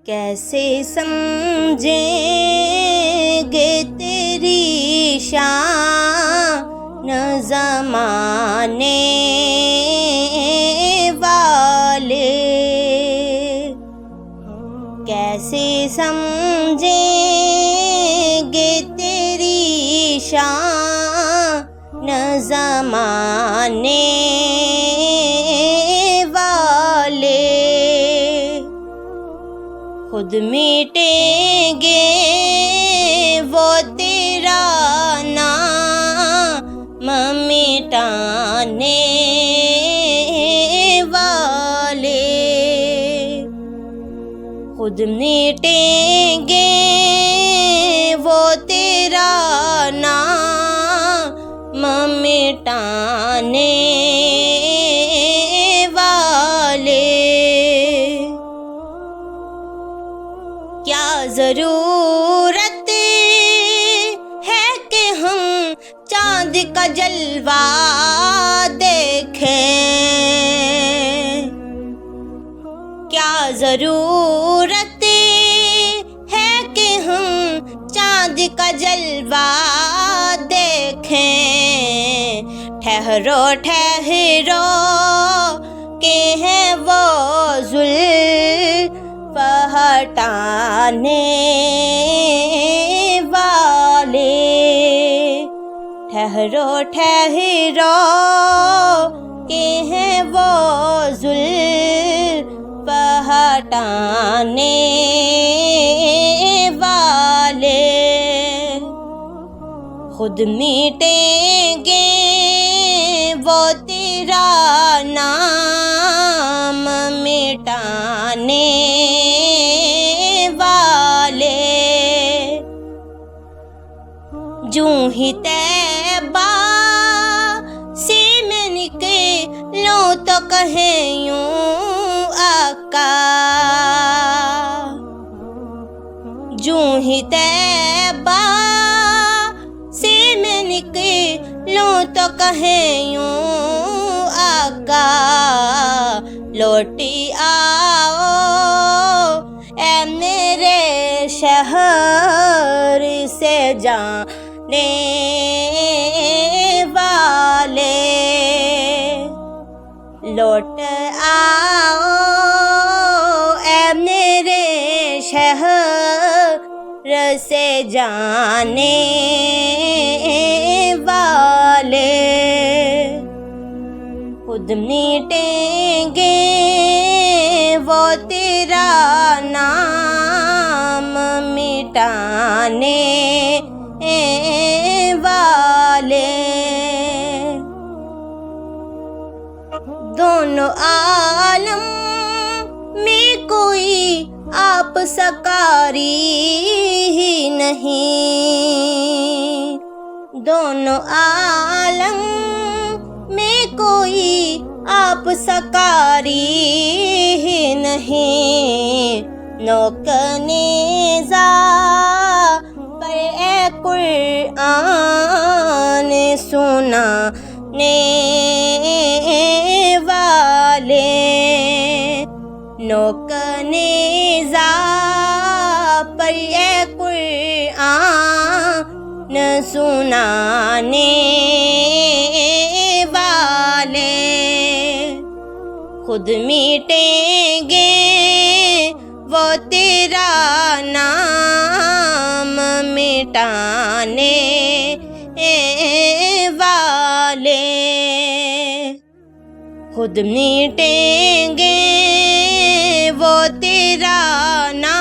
کیسے سمجھیں گے تیری شان زمانے والے، کیسے سمجھیں گے تیری شان زمانے والے، خود مٹیں گے وہ تیرا نام مٹانے والے، خود مٹیں گے وہ تیرا نام مٹانے والے، کیا ضرورت ہے کہ ہم چاند کا جلوہ دیکھیں، کیا ضرورت ہے کہ ہم چاند کا جلوہ دیکھیں، ٹھہرو ٹھہرو کہ ہیں وہ زلف ہٹانے والے، ٹھہرو ٹھہرو کہ ہیں وہ زلف ہٹانے والے، خود مٹیں گے وہ تیرا نام مٹانے والے، جوں ہی طیبہ سے میں نکلوں تو کہیں یوں آقا، جوں ہی طیبہ سے میں نکلوں تو کہیں یوں آقا، لوٹی آؤ اے میرے شہر سے جانے والے، لوٹ آؤ اے میرے شہر سے جانے والے، خود مٹیں گے وہ تیرا نام مٹانے والے، دونوں عالم میں کوئی آپ سکاری ہی نہیں، دونوں عالم میں کوئی آپ سکاری ہی نہیں، نوک نیزہ پر اے قرآن سنانے والے، نوک نیزہ پر اے قرآن سنانے والے، خود مٹیں گے وہ تیرا نام مٹانے والے، خود مٹیں گے وہ تیرا نام